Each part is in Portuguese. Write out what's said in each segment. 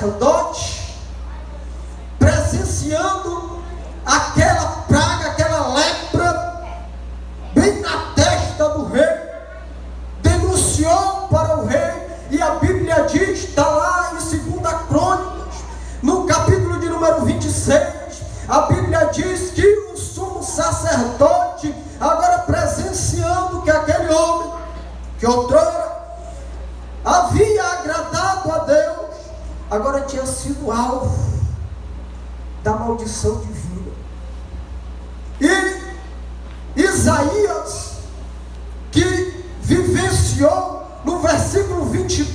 sacerdote, presenciando aquela praga, aquela lepra, bem na testa do rei, denunciou para o rei, e a Bíblia diz, está lá em 2 Crônicas, no capítulo de número 26, a Bíblia diz que o sumo sacerdote, agora presenciando que aquele homem, que outrora havia agradado a Deus, agora tinha sido alvo da maldição divina. E Isaías, que vivenciou no versículo 22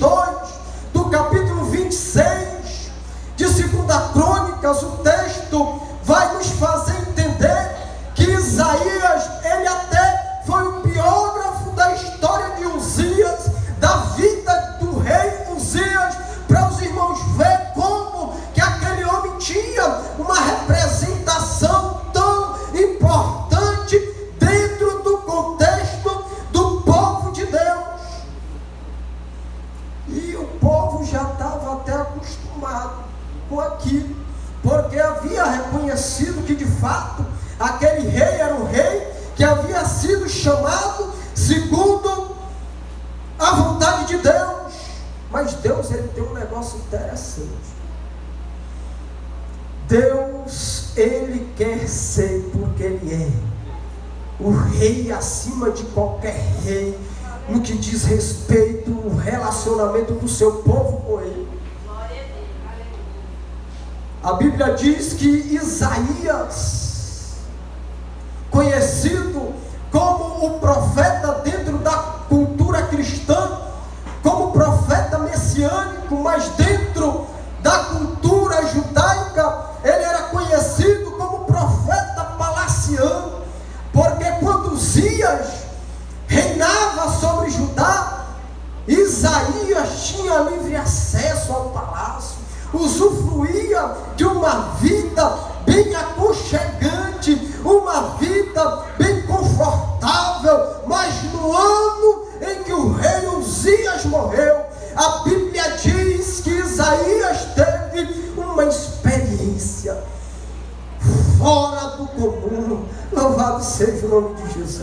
do capítulo 26 de 2 Crônicas, o texto vai nos fazer entender que Isaías, ele até foi um biógrafo da história de Uzias, da vida do rei Uzias, para os irmãos ver como que aquele homem tinha uma representação tão importante dentro do contexto do povo de Deus. E o povo já estava até acostumado com aquilo, porque havia reconhecido que de fato aquele rei era um rei que havia sido chamado segundo a vontade de Deus. Mas Deus, ele tem um negócio interessante. Deus, ele quer ser porque ele é o rei acima de qualquer rei, no que diz respeito ao relacionamento do seu povo com ele. A Bíblia diz que Isaías, conhecido como o profeta dentro da cultura cristã, como profeta messiânico, mas dentro da cultura judaica, ele era conhecido como profeta palaciano, porque quando Uzias reinava sobre Judá, Isaías tinha livre acesso ao palácio, usufruía de uma vida bem aconchegante, uma vida bem confortável. Mas no ano em que o rei Uzias morreu, a Bíblia diz que Isaías teve uma experiência fora do comum. Louvado seja o nome de Jesus.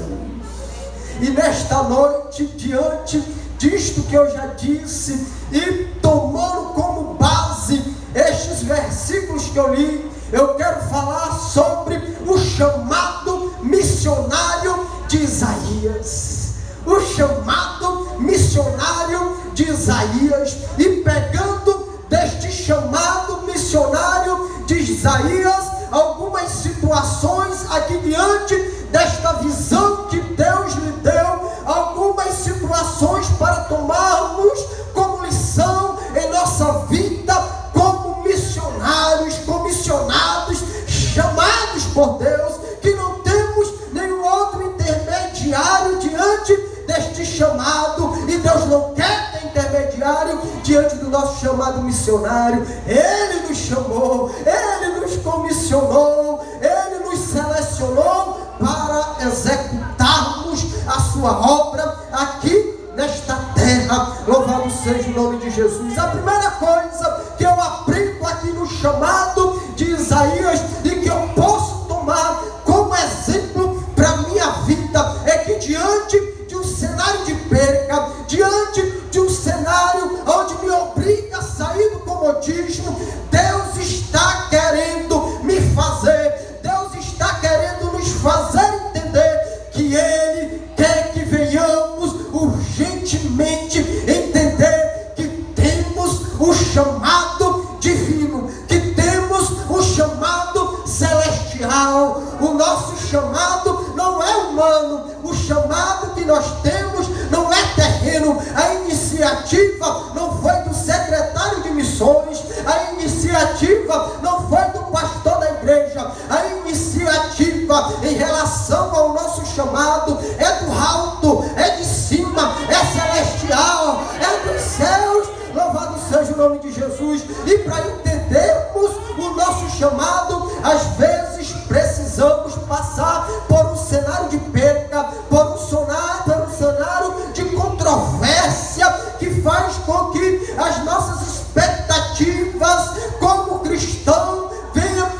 E nesta noite, diante disto que eu já disse, e tomando como base estes versículos que eu li, eu quero falar sobre o chamado missionário de Isaías. O chamado missionário de Isaías. E pegando deste chamado missionário de Isaías, algumas situações aqui diante desta visão que Deus lhe deu, algumas situações para tomarmos como lição em nossa vida como missionários, comissionados, chamados por Deus, que não temos nenhum outro intermediário diante deste chamado, e Deus não quer ter intermediário diante do nosso chamado missionário. Ele nos chamou, Ele nos comissionou, Ele nos selecionou para executarmos a sua obra aqui nesta terra. Louvado seja o nome de Jesus. A primeira coisa que eu aprendo aqui no chamado de Isaías, e que eu posso tomar como exemplo para a minha vida, é que diante de um cenário de perca, diante de um cenário onde me obriga a sair do comodismo, Deus está querendo me fazer, Deus está querendo nos fazer entender que Ele quer que venhamos urgentemente entender que temos um chamado divino, que temos um chamado celestial. O nosso chamado não é humano, o chamado que nós temos não é terreno. A iniciativa não foi do secretário de missões, a iniciativa não foi do pastor da igreja, a iniciativa em relação ao nosso chamado é do alto, é de cima, é celestial, é dos céus. Louvado seja o nome de Jesus. E para entendermos o nosso chamado, às vezes precisamos passar por um cenário de perca, por um cenário de controvérsia, que faz com que as nossas expectativas negativas, como cristão,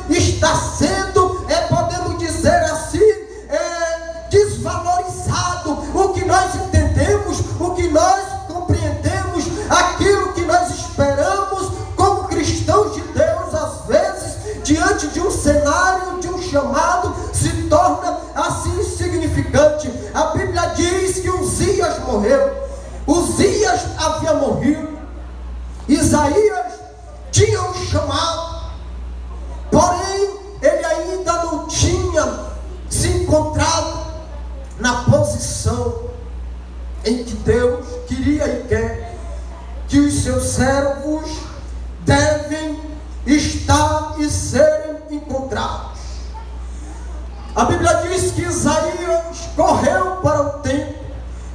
está sendo, podemos dizer assim, desvalorizado. O que nós entendemos, o que nós compreendemos, aquilo que nós esperamos como cristãos de Deus, às vezes, diante de um cenário, de um chamado, se torna assim insignificante. A Bíblia diz que Uzias morreu. Uzias havia morrido. Isaías tinha um chamado, porém ele ainda não tinha se encontrado na posição em que Deus queria e quer que os seus servos devem estar e serem encontrados. A Bíblia diz que Isaías correu para o templo.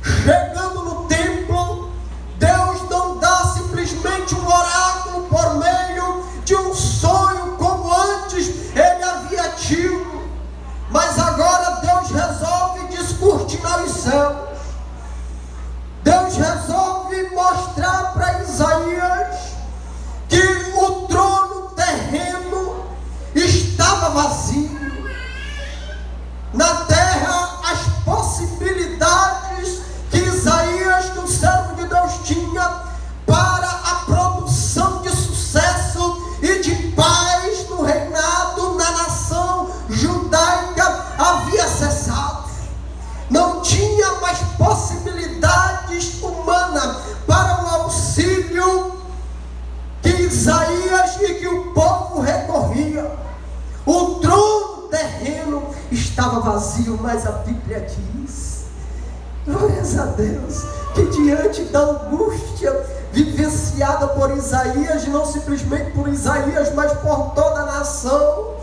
Chegando no templo, Deus não dá simplesmente um oráculo por meio de um sonho como antes ele havia tido, mas agora Deus resolve descortinar os céus. Deus resolve mostrar para Isaías que o trono terreno estava vazio. Na terra, as possibilidades que Isaías, que o servo de Deus, tinha para a produção de sucesso e de paz no reinado, na nação judaica, havia cessado. Não tinha mais possibilidades humanas para o auxílio que Isaías e que o povo recorria. O trono terreno estava vazio, mas a Bíblia diz, glórias a Deus, que diante da angústia vivenciada por Isaías, não simplesmente por Isaías, mas por toda a nação,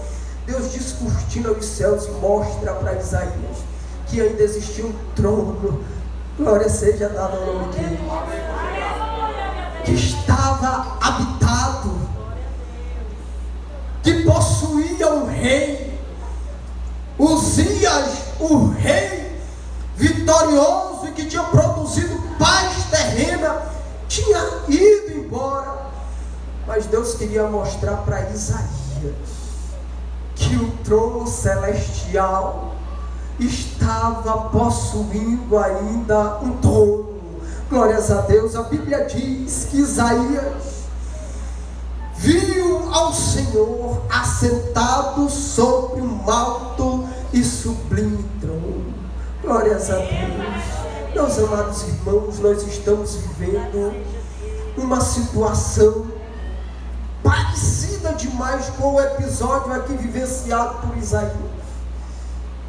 Deus descortina os céus e mostra para Isaías que ainda existia um trono, glória seja dada ao nome dele, que estava habitado, que possuía um rei. Uzias, o rei vitorioso e que tinha produzido paz terrena, tinha ido embora, mas Deus queria mostrar para Isaías que o trono celestial estava possuindo ainda um dono. Glórias a Deus. A Bíblia diz que Isaías viu ao Senhor assentado sobre um alto e sublime trono. Glórias a Deus. Meus amados irmãos, nós estamos vivendo uma situação parecida demais com o episódio aqui vivenciado por Isaías.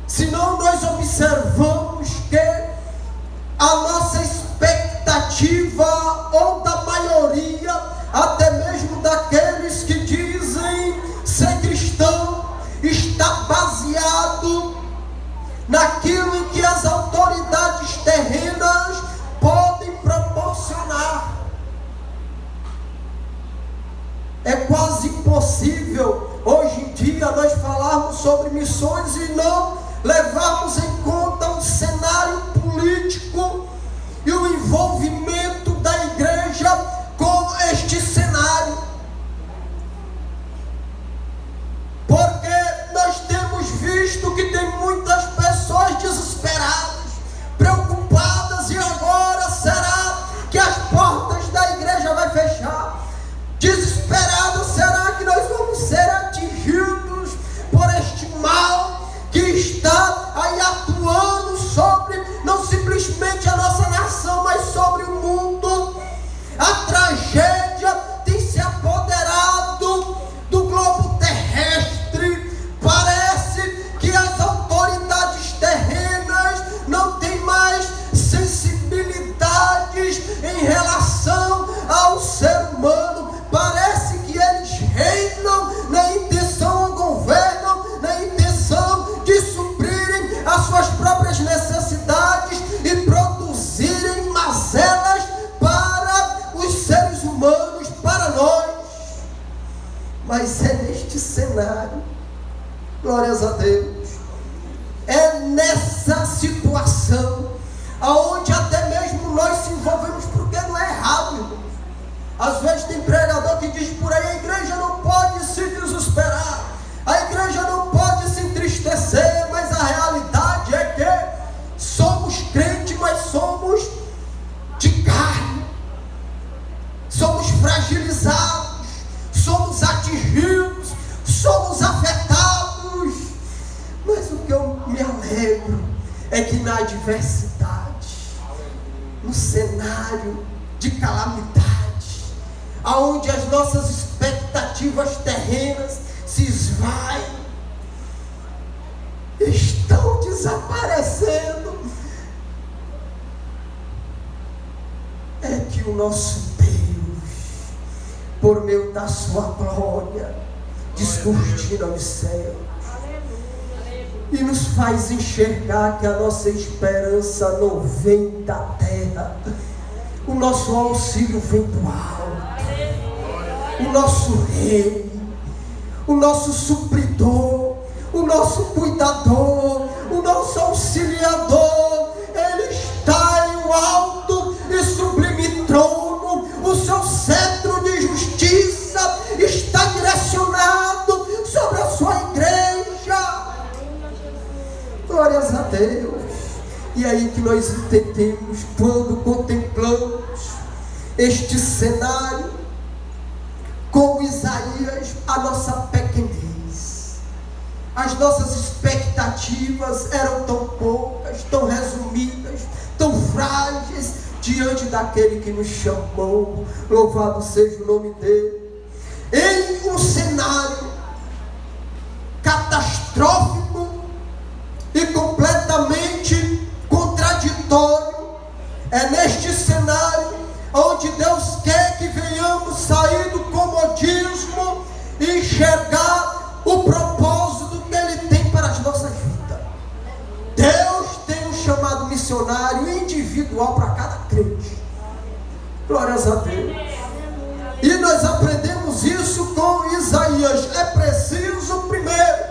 Senão nós observamos que a nossa expectativa, ou da maioria, até mesmo daqueles que dizem ser cristão, está baseado naquilo que as autoridades terrenas podem proporcionar. É quase impossível hoje em dia nós falarmos sobre missões e não levarmos em conta o cenário político e o envolvimento da igreja com este cenário, porque nós temos visto que tem muitas pessoas desesperadas, preocupadas, e agora será que as portas da igreja vai fechar? Desesperadas, será que nós vamos ser atingidos por este mal que está aí atuando sobre não simplesmente a nossa nação, mas sobre o mundo? A tragédia tem se apoderado do globo terrestre. Parece que as autoridades terrenas não têm mais sensibilidades em relação ao ser humano. Parece que eles reinam na intenção, ou governam na intenção de suprirem as suas próprias necessidades e produzirem mazelas para os seres humanos, para nós. Mas é neste cenário, glórias a Deus, é nessa situação aonde até mesmo nós se envolvemos, porque não é errado, irmãos. Às vezes tem pregador que diz por aí: a igreja fragilizados, somos atingidos, somos afetados. Mas o que eu me alegro é que na adversidade, no cenário de calamidade, aonde as nossas expectativas terrenas se esvaem, estão desaparecendo, é que o nosso Deus, por meio da sua glória, descortina o céu e nos faz enxergar que a nossa esperança não vem da terra, o nosso auxílio vem do alto. O nosso Rei, o nosso supridor, o nosso cuidador, o nosso auxiliador, Ele está em um alto e sublime trono. O seu cetro de justiça está direcionado sobre a sua igreja. Glórias a Deus. E aí que nós entendemos, quando contemplamos este cenário, como Isaías, a nossa pequenez, as nossas expectativas eram tão poucas, tão resumidas, tão frágeis, diante daquele que nos chamou. Louvado seja o nome dele. Em um cenário catastrófico e completamente contraditório, é neste cenário onde Deus quer que venhamos sair do comodismo e enxergar o propósito que Ele tem para as nossas vidas. Deus tem um chamado missionário individual para cada crente. Glórias a Deus. E nós aprendemos isso com Isaías. É preciso primeiro,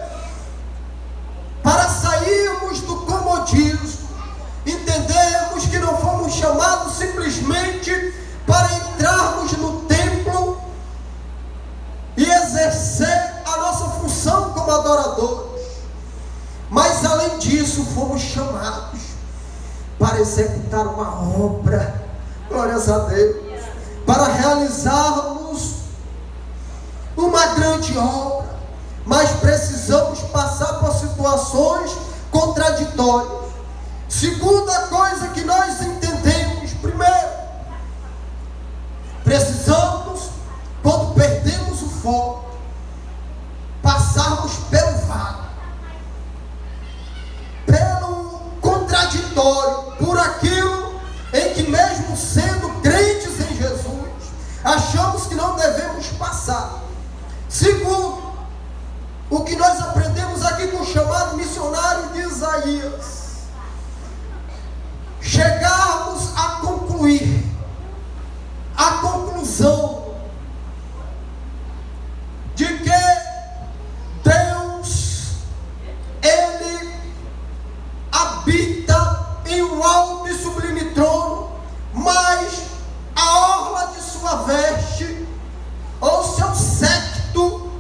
para sairmos do comodismo, entendermos que não fomos chamados simplesmente para entrarmos no templo e exercer a nossa função como adoradores, mas além disso fomos chamados para executar uma obra, glórias a Deus, para realizarmos uma grande obra, mas precisamos passar por situações contraditórias. Segunda coisa que nós entendemos, primeiro, precisamos, quando perdemos o foco, passarmos pelo vale, pelo contraditório, por aquilo em que, mesmo sendo crentes em Jesus, achamos que não devemos passar. Segundo, o que nós aprendemos aqui com o chamado missionário de Isaías, chegarmos a concluir, a conclusão de que Deus, Ele habita em um alto e sublime trono, mas a orla de sua veste, ou seu séquito,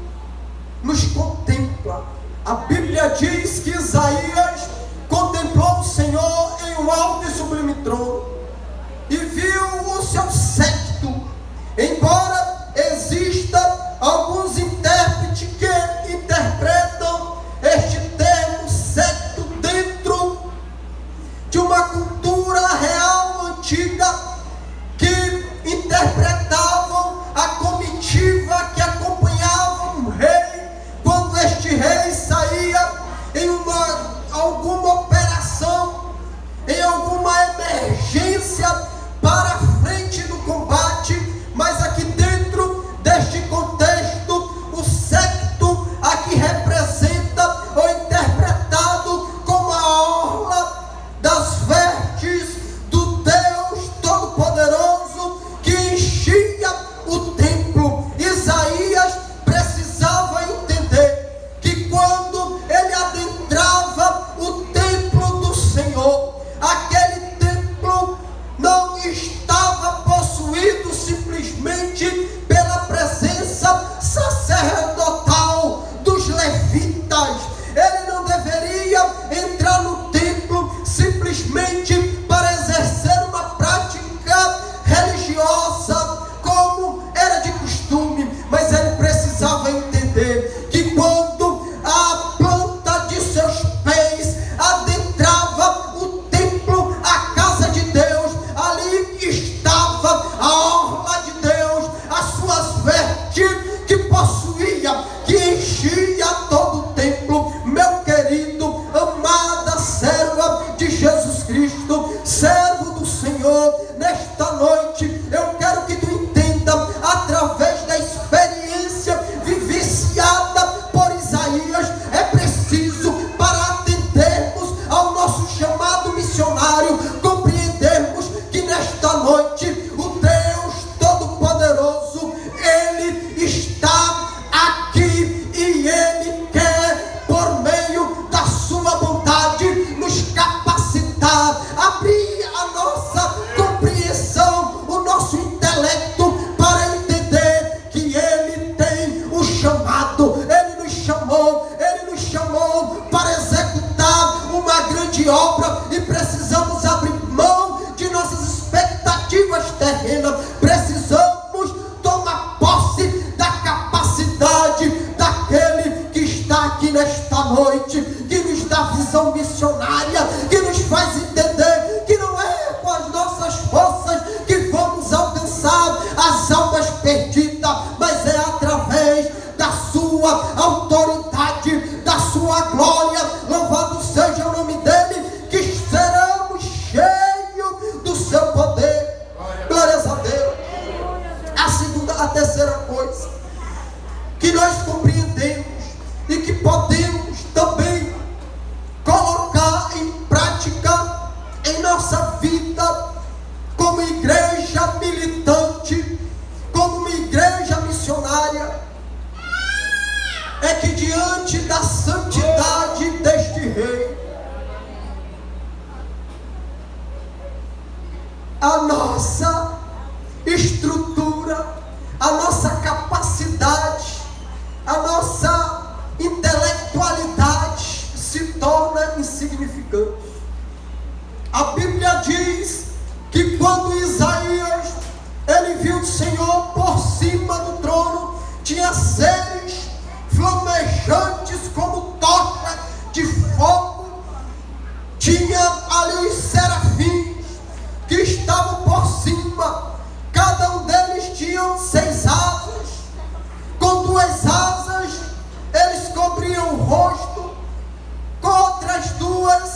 nos contempla. A Bíblia diz que Isaías contemplou o Senhor em um alto e sublime trono e viu o seu séquito, embora as almas perdidas, mas é através da sua autoridade, da sua glória, louvado seja o nome dele, que seremos cheios do seu poder. Glórias a Deus. A terceira coisa que nós compreendemos e que podemos também colocar em prática em nossa vida como igreja militante, como uma igreja missionária, é que diante da santidade deste rei, a nossa estrutura, a nossa capacidade, a nossa intelectualidade se torna insignificante. A Bíblia diz que quando Isaías ele viu o Senhor por cima do trono, tinha seres flamejantes como tocha de fogo, tinha ali os serafins que estavam por cima, cada um deles tinham 6 asas, com 2 asas eles cobriam o rosto, com outras 2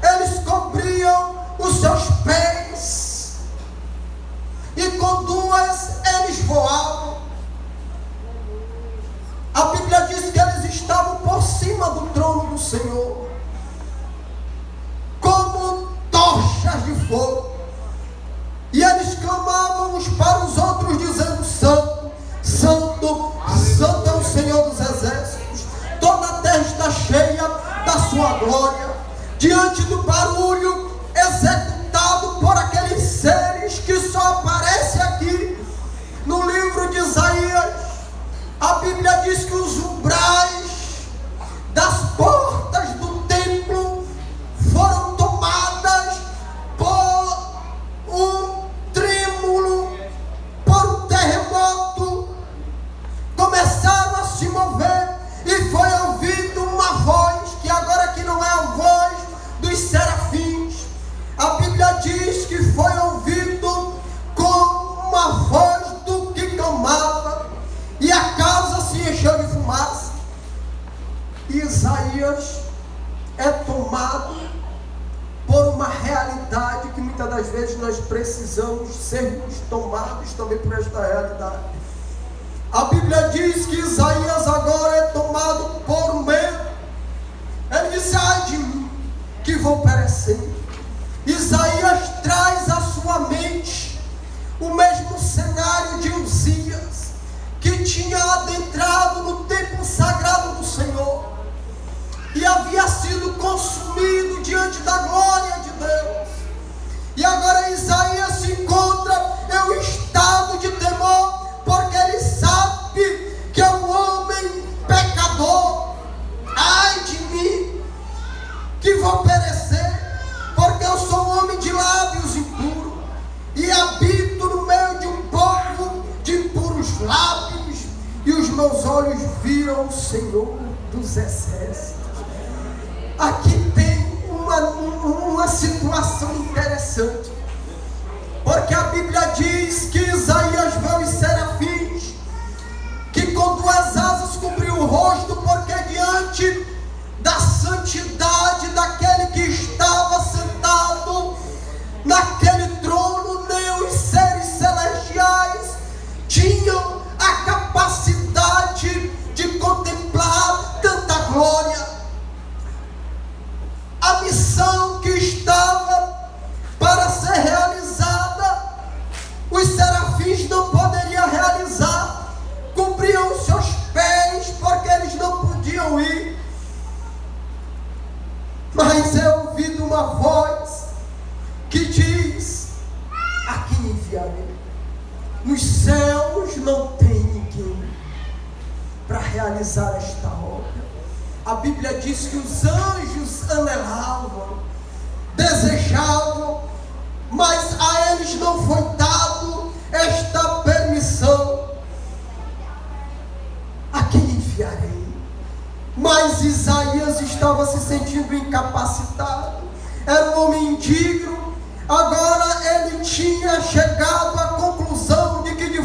eles cobriam os seus pés, e com 2 eles voavam. A Bíblia diz que eles estavam por cima do trono do Senhor, como tochas de fogo, e eles clamavam uns para os outros, dizendo: Santo, Santo, Santo é o Senhor dos exércitos, toda a terra está cheia da sua glória. Diante do barulho executado por aqueles seres que só aparecem aqui no livro de Isaías, a Bíblia diz que os umbrais das portas do templo foram tomadas por um trêmulo, por um terremoto, começaram a se mover e foi ouvido uma voz, que agora aqui não é a voz dos serafins, a Bíblia diz que foi ouvido com uma voz do que clamava, e a casa se encheu de fumaça. Isaías é tomado por uma realidade que muitas das vezes nós precisamos sermos tomados também por esta realidade. A Bíblia diz que Isaías agora é tomado por medo. Ele disse: ai de mim, que vou perecer. Isaías traz à sua mente o mesmo cenário de Uzias, que tinha adentrado no templo sagrado do Senhor e havia sido consumido diante da glória de Deus. E agora Isaías se encontra em um estado de temor, porque ele sabe que é um homem pecador. Ai de mim, que vou perecer, porque eu sou um homem de lábios impuros e habito no meio de um povo de impuros lábios, e os meus olhos viram o Senhor dos exércitos. Aqui tem uma situação interessante, porque a Bíblia diz que Isaías viu os serafins, que com 2 asas cobriu o rosto, porque diante da santidade daquele que estava sentado naquele trono, nem os seres celestiais tinham a capacidade de contemplar tanta glória. A missão que estava para ser realizada, os serafins não poderiam realizar, cobriam os seus pés, porque eles não podiam ir. Mas é ouvido uma voz que diz: a quem enviarei? Nos céus não tem ninguém para realizar esta obra. A Bíblia diz que os anjos anelavam, desejavam, mas a eles não foi dado esta permissão. A quem enviarei? Mas Isaías estava se sentindo incapacitado, era um homem indigno. Agora ele tinha chegado à conclusão de que de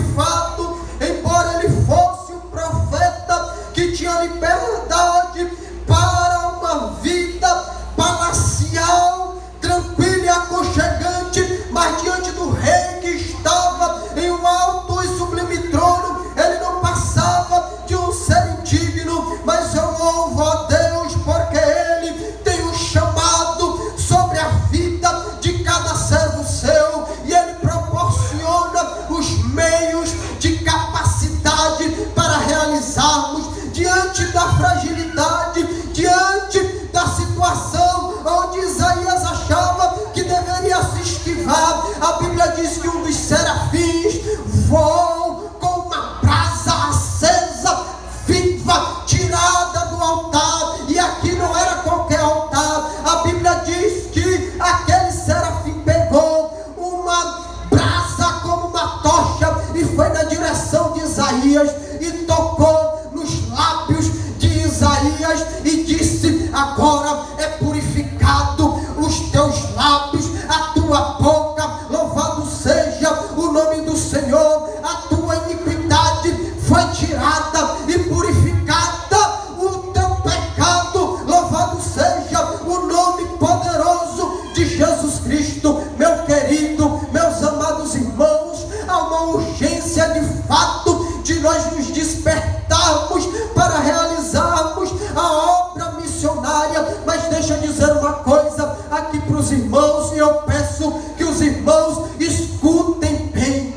na direção de Isaías e tocou nos lábios de Isaías e disse: agora é purificado os teus lábios, a tua boca, louvado seja o nome do Senhor, a tua iniquidade foi tirada e purificada, o teu pecado, louvado seja o nome poderoso de Jesus Cristo. Meu querido, meus amados irmãos, há uma urgência de fato de nós nos despertarmos para realizarmos a obra missionária. Mas deixa eu dizer uma coisa aqui para os irmãos, e eu peço que os irmãos escutem bem: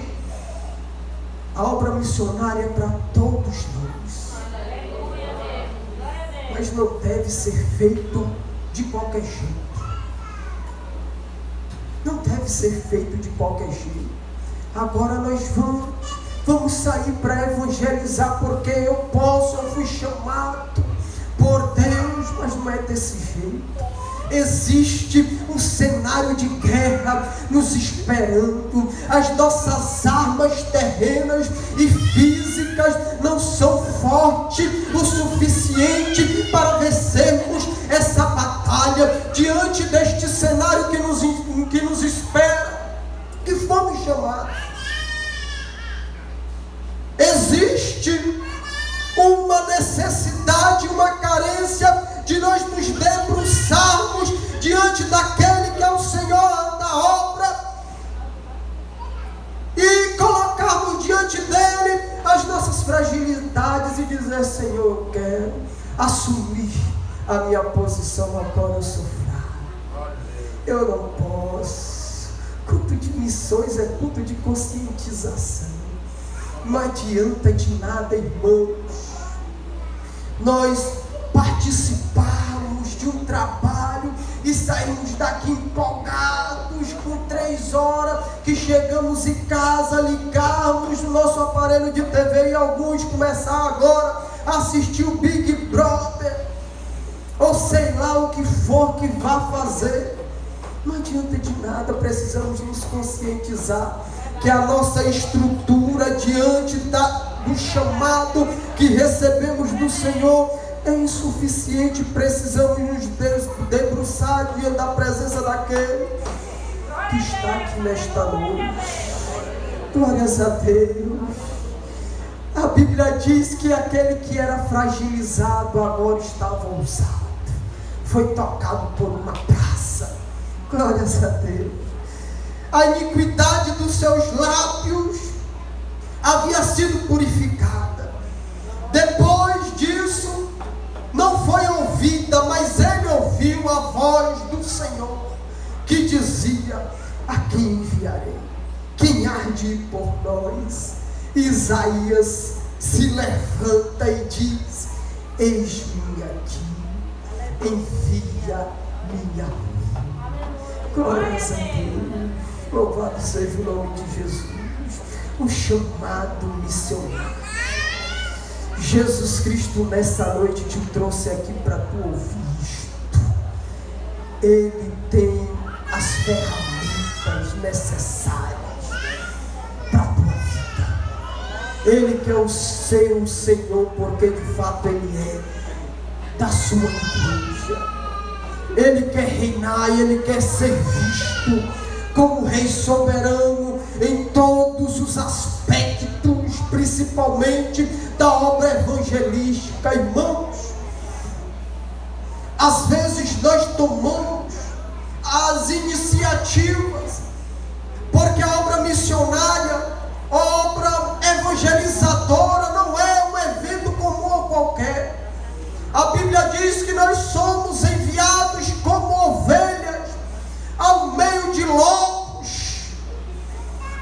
a obra missionária é para todos nós, mas não deve ser feito de qualquer jeito. Não deve ser feito de qualquer jeito. Agora nós vamos sair para evangelizar porque eu posso, eu fui chamado por Deus, mas não é desse jeito. Existe um cenário de guerra nos esperando. As nossas armas terrenas e físicas não são fortes o suficiente para vencermos essa batalha diante deste cenário que nos espera, que fomos chamados. Existe uma necessidade, uma carência de nós nos debruçarmos diante daquele que é o Senhor da obra e colocarmos diante dele as nossas fragilidades e dizer: Senhor, eu quero assumir a minha posição, agora eu sou fraco, eu não posso. Culto de missões é culto de conscientização. Não adianta de nada, irmãos, nós participarmos de um trabalho e saímos daqui empolgados com 3 horas, que chegamos em casa, ligarmos o nosso aparelho de TV e alguns começar agora a assistir o Big Brother, ou sei lá o que for que vá fazer. Não adianta de nada. Precisamos nos conscientizar que a nossa estrutura diante do chamado que recebemos do Senhor é insuficiente. Precisamos nos debruçar diante da presença daquele que está aqui nesta noite. Glórias a Deus. A Bíblia diz que aquele que era fragilizado agora estava ousado, foi tocado por uma praça. Glórias a Deus. A iniquidade dos seus lábios havia sido purificada. Depois disso, não foi ouvida, mas ele ouviu a voz do Senhor, que dizia: a quem enviarei? Quem há de ir por nós? Isaías se levanta e diz: eis-me aqui, envia-me a mim. Glórias a Deus. Louvado seja o nome de Jesus. Um chamado missionário. Jesus Cristo nessa noite te trouxe aqui para tu ouvir isto. Ele tem as ferramentas necessárias para a tua vida. Ele quer ser um Senhor, porque de fato Ele é da sua igreja. Ele quer reinar e Ele quer ser visto como Rei soberano em todos os aspectos, principalmente da obra evangelística. Irmãos, às vezes nós tomamos as iniciativas, porque a obra missionária, a obra evangelizadora não é um evento comum ou qualquer. A Bíblia diz que nós somos enviados como ovelhas ao meio de lobos.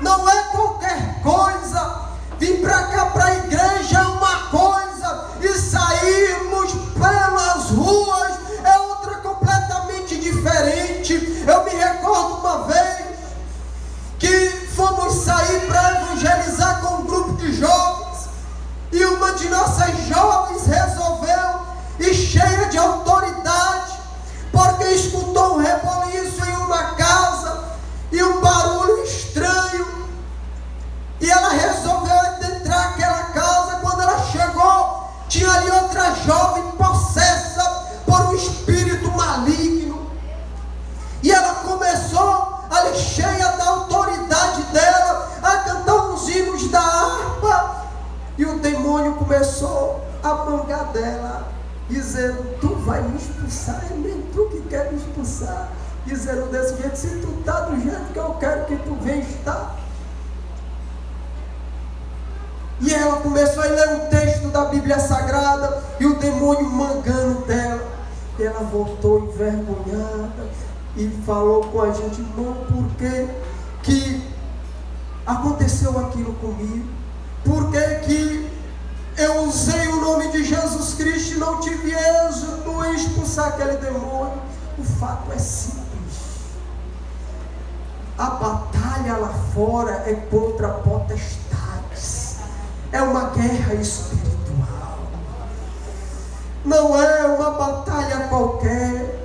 Não é qualquer coisa. Vir para cá, para a igreja, é uma coisa, e sairmos pelas ruas é outra completamente diferente. Eu me recordo uma vez E o demônio começou a mangar dela, dizendo: tu vai me expulsar, é nem tu que quer me expulsar. Dizendo desse jeito: se tu está do jeito que eu quero que tu venha estar. E ela começou a ler um texto da Bíblia Sagrada, e o demônio mangando dela. E ela voltou envergonhada e falou com a gente: irmão, por que aconteceu aquilo comigo? Por que eu usei o nome de Jesus Cristo e não tive êxito em expulsar aquele demônio? O fato é simples. A batalha lá fora é contra potestades. É uma guerra espiritual. Não é uma batalha qualquer.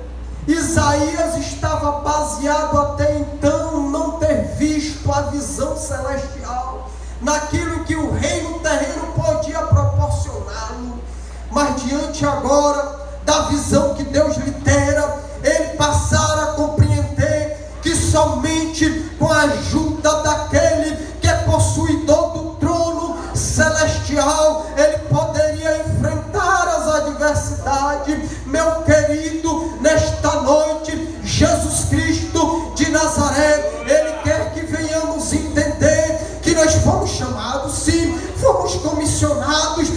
Isaías estava baseado até então não ter visto a visão celestial, naquilo que o reino terreno podia proporcioná-lo. Mas diante agora da visão que Deus lhe dera, ele passara a compreender que somente com a ajuda daquele que é possuidor do trono celestial, ele poderia enfrentar as adversidades. Meu querido, nesta noite, Jesus Cristo de Nazaré, ele quer que venhamos entender que nós fomos chamados, sim, fomos comissionados